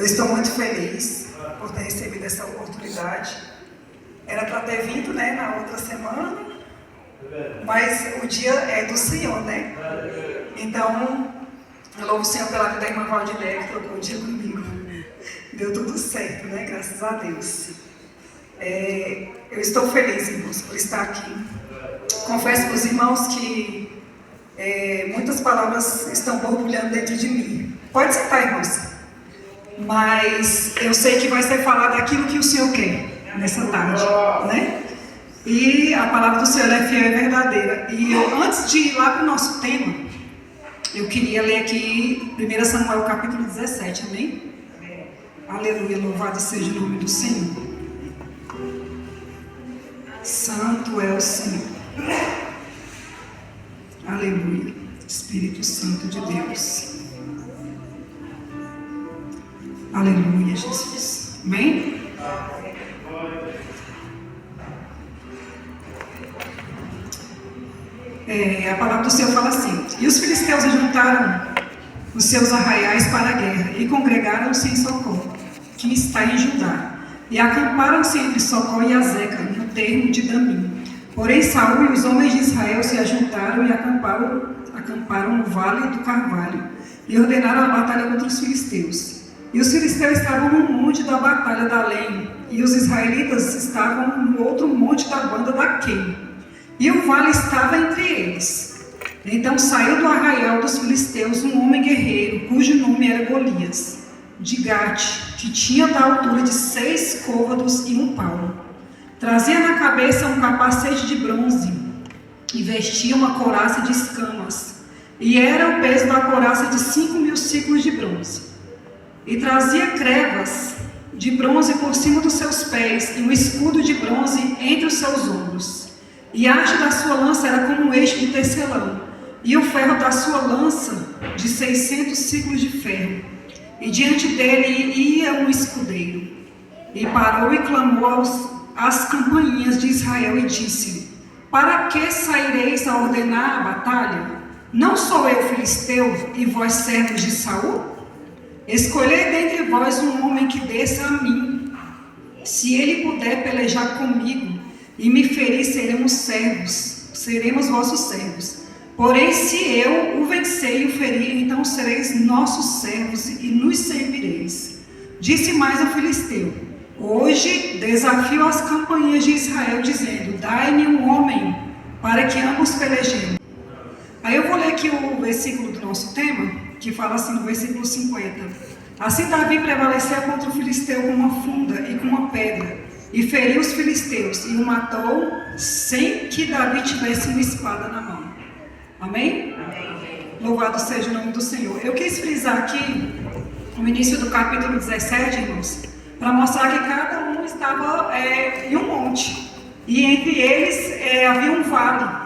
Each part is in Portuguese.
Eu estou muito feliz por ter recebido essa oportunidade. Era para ter vindo, né, na outra semana, mas o dia é do Senhor, né? Então, eu louvo o Senhor pela vida da irmã Valdilé, que trocou o dia comigo. Deu tudo certo, né? Graças a Deus. Eu estou feliz, irmãos, por estar aqui. Confesso para os irmãos que muitas palavras estão borbulhando dentro de mim. Pode sentar, irmãos. Mas eu sei que vai ser falado aquilo que o Senhor quer nessa tarde, né? E a palavra do Senhor é fiel e verdadeira. E antes de ir lá para o nosso tema, eu queria ler aqui 1 Samuel capítulo 17, amém? Aleluia, louvado seja o nome do Senhor. Santo é o Senhor. Aleluia, Espírito Santo de Deus. Aleluia, Jesus. Amém? A palavra do Senhor fala assim: e os filisteus ajuntaram os seus arraiais para a guerra e congregaram-se em Socó, que está em Judá, e acamparam-se entre Socó e Azeca, no termo de Damim. Porém Saul e os homens de Israel se ajuntaram e acamparam no vale do Carvalho, e ordenaram a batalha contra os filisteus. E os filisteus estavam no monte da batalha da Além, e os israelitas estavam no outro monte da banda da Quem. E o vale estava entre eles. Então saiu do arraial dos filisteus um homem guerreiro, cujo nome era Golias, de Gate, que tinha da altura de 6 côvados e 1 palmo. Trazia na cabeça um capacete de bronze e vestia uma couraça de escamas. E era o peso da couraça de 5.000 ciclos de bronze. E trazia crevas de bronze por cima dos seus pés e um escudo de bronze entre os seus ombros. E a haste da sua lança era como um eixo de tecelão, e o ferro da sua lança de 600 ciclos de ferro. E diante dele ia um escudeiro. E parou e clamou às campainhas de Israel e disse-lhe: para que saireis a ordenar a batalha? Não sou eu filisteu e vós servos de Saul? Escolhei dentre vós um homem que desça a mim. Se ele puder pelejar comigo e me ferir, seremos vossos servos. Porém, se eu o vencer e o ferir, então sereis nossos servos e nos servireis. Disse mais o filisteu: hoje desafio as campanhas de Israel, dizendo: dai-me um homem para que ambos pelejemos. Aí eu vou ler aqui o versículo do nosso tema, que fala assim no versículo 50. Assim Davi prevaleceu contra o filisteu com uma funda e com uma pedra, e feriu os filisteus, e o matou, sem que Davi tivesse uma espada na mão. Amém? Amém. Louvado seja o nome do Senhor. Eu quis frisar aqui, no início do capítulo 17, irmãos, para mostrar que cada um estava em um monte, e entre eles havia um vale,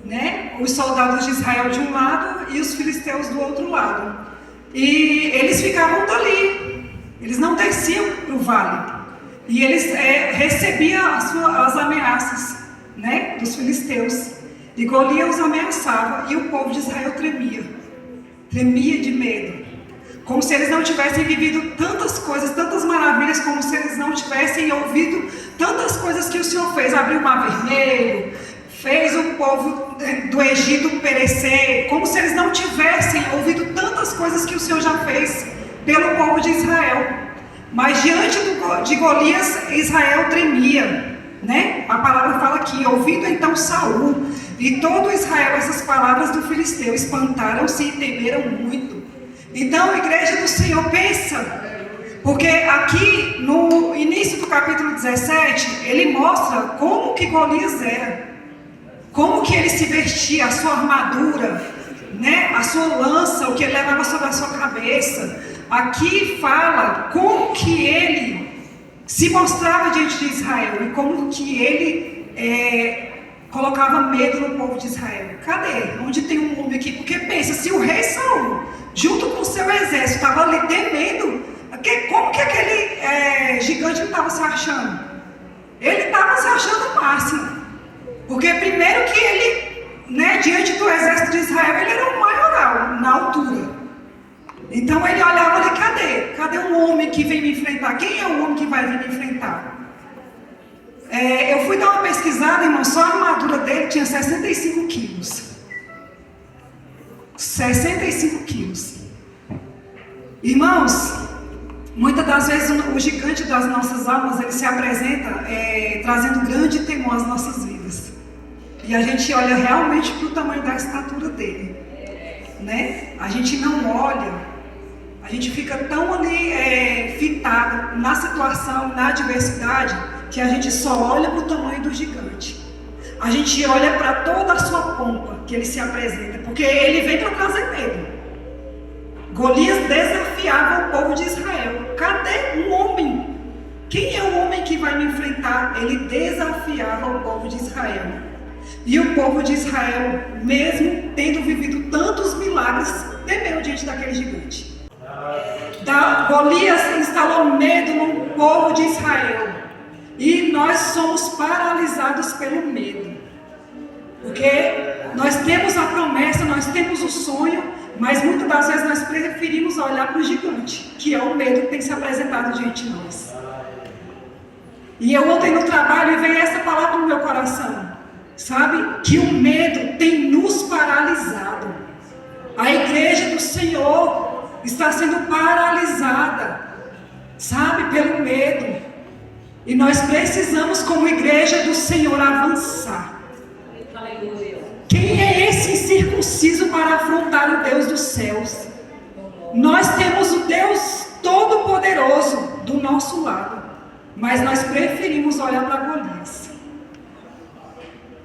né? Os soldados de Israel de um lado e os filisteus do outro lado. E eles ficavam dali, eles não desciam para o vale. E eles recebiam as ameaças, né, dos filisteus. E Golias os ameaçava e o povo de Israel tremia de medo. Como se eles não tivessem vivido tantas coisas, tantas maravilhas, como se eles não tivessem ouvido tantas coisas que o Senhor fez. Abriu o mar vermelho, fez o povo do Egito perecer, como se eles não tivessem ouvido tantas coisas que o Senhor já fez pelo povo de Israel. Mas diante de Golias, Israel tremia, né? A palavra fala aqui: ouvindo então Saul e todo Israel essas palavras do filisteu, espantaram-se e temeram muito. Então, igreja do Senhor, pensa, porque aqui no início do capítulo 17, ele mostra como que Golias era. Como que ele se vestia, a sua armadura, né? A sua lança, o que ele levava sobre a sua cabeça. Aqui fala como que ele se mostrava diante de Israel e como que ele colocava medo no povo de Israel. Cadê? Onde tem um homem aqui? Porque pensa, se o rei Saul, junto com o seu exército, estava ali temendo, como que aquele gigante não estava se achando? Ele estava se achando o máximo. Porque primeiro que ele, né, diante do exército de Israel, ele era o maioral, na altura. Então ele olhava ali, cadê um o homem que vem me enfrentar? Quem é o homem que vai vir me enfrentar? Eu fui dar uma pesquisada, irmão, só a armadura dele tinha 65 quilos. 65 quilos. Irmãos, muitas das vezes o gigante das nossas almas, ele se apresenta trazendo grande temor às nossas vidas. E a gente olha realmente para o tamanho da estatura dele, né? A gente não olha, a gente fica tão ali fitado na situação, na adversidade, que a gente só olha para o tamanho do gigante. A gente olha para toda a sua pompa que ele se apresenta, porque ele vem para trazer medo. Golias desafiava o povo de Israel. Cadê um homem? Quem é o homem que vai me enfrentar? Ele desafiava o povo de Israel. E o povo de Israel, mesmo tendo vivido tantos milagres, temeu diante daquele gigante. Golias instalou medo no povo de Israel. E nós somos paralisados pelo medo. Porque nós temos a promessa, nós temos o sonho, mas muitas das vezes nós preferimos olhar para o gigante, que é o medo que tem se apresentado diante de nós. E eu ontem no trabalho e veio essa palavra no meu coração. Sabe? Que o medo tem nos paralisado. A igreja do Senhor está sendo paralisada, sabe? Pelo medo. E nós precisamos, como igreja do Senhor, avançar. Quem é esse incircunciso para afrontar o Deus dos céus? Nós temos o Deus Todo-Poderoso do nosso lado, mas nós preferimos olhar para Golias.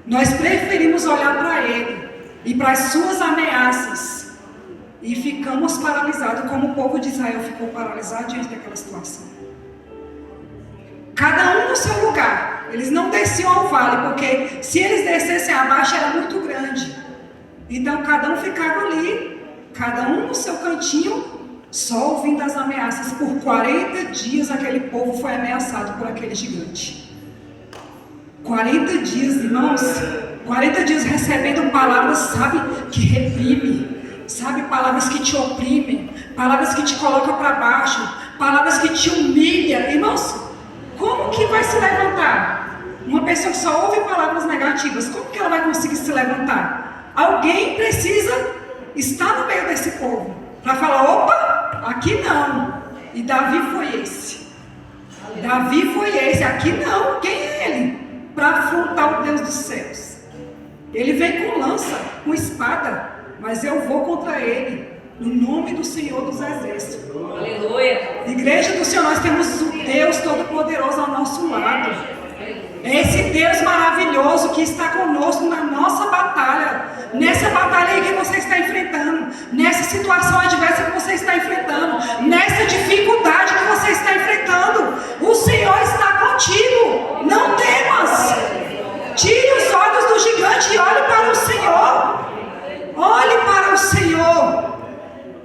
Nós preferimos olhar para ele e para as suas ameaças e ficamos paralisados, como o povo de Israel ficou paralisado diante daquela situação. Cada um no seu lugar. Eles não desciam ao vale, porque se eles descessem abaixo era muito grande. Então cada um ficava ali, cada um no seu cantinho, só ouvindo as ameaças. Por 40 dias aquele povo foi ameaçado por aquele gigante. 40 dias, irmãos, 40 dias recebendo palavras, sabe, que reprime, sabe, palavras que te oprimem, palavras que te colocam para baixo, palavras que te humilham. Irmãos, como que vai se levantar? Uma pessoa que só ouve palavras negativas, como que ela vai conseguir se levantar? Alguém precisa estar no meio desse povo para falar, opa, aqui não. E Davi foi esse. Davi foi esse, aqui não. Quem é ele? Para afrontar o Deus dos céus. Ele vem com lança, com espada, mas eu vou contra ele, no nome do Senhor dos Exércitos. Aleluia. Igreja do Senhor, nós temos o Deus Todo-Poderoso ao nosso lado. É esse Deus maravilhoso que está conosco na nossa batalha. Nessa batalha aí que você está enfrentando, nessa situação adversa que você está enfrentando, nessa dificuldade que você está enfrentando, o Senhor está contigo. Não temas. Tire os olhos do gigante e olhe para o Senhor. Olhe para o Senhor.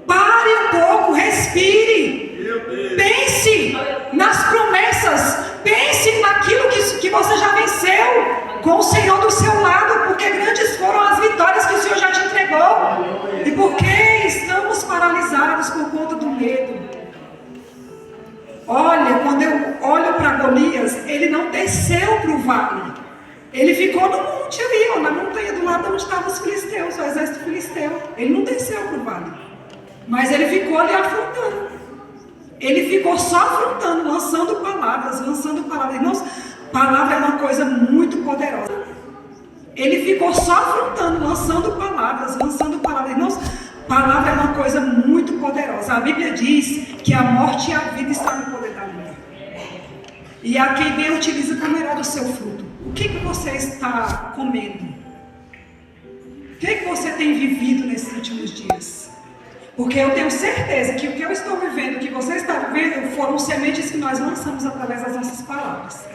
Pare um pouco, respire. Pense nas promessas. Pense naquilo que você já venceu com o Senhor do seu lado, porque grandes foram as vitórias que o Senhor já te entregou. E porque estamos paralisados por conta do medo. Olha, quando eu olho para Golias, ele não desceu para o vale. Ele ficou no monte ali, na montanha do lado onde estavam os filisteus, o exército filisteu. Ele não desceu para o vale. Mas ele ficou ali afrontando. Ele ficou só afrontando, lançando palavras. Irmãos, palavra é uma coisa muito poderosa. Ele ficou só afrontando, lançando palavras. Irmãos, palavra é uma coisa muito poderosa. A Bíblia diz que a morte e a vida estão no poder da língua. E a quem bem utiliza comerá do seu fruto. O que você está comendo? O que você tem vivido nesses últimos dias? Porque eu tenho certeza que o que eu estou vivendo, o que você está vivendo, foram sementes que nós lançamos através das nossas palavras.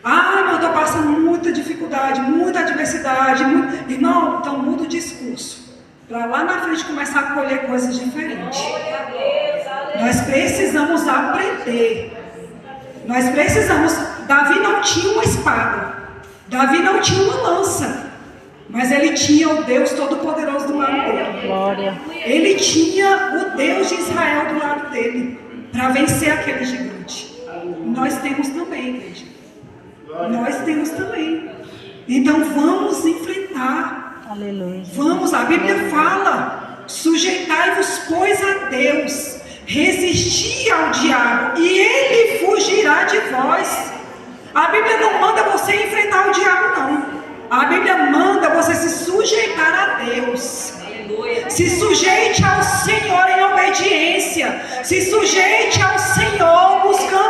Ah, eu estou passando muita dificuldade, muita adversidade. Irmão, então muda o discurso. Para lá na frente começar a colher coisas diferentes. Nós precisamos aprender. Davi não tinha uma espada. Davi não tinha uma lança. Mas ele tinha o Deus Todo-Poderoso do lado dele. Glória. Ele tinha o Deus de Israel do lado dele. para vencer aquele gigante. Nós temos também, igreja. Nós temos também. Então vamos enfrentar. Aleluia. Vamos, a Bíblia fala: sujeitai-vos, pois, a Deus, resisti ao diabo e ele fugirá de vós. A Bíblia não manda você enfrentar o diabo, não. A Bíblia manda você se sujeitar a Deus. Se sujeite ao Senhor em obediência. Se sujeite ao Senhor buscando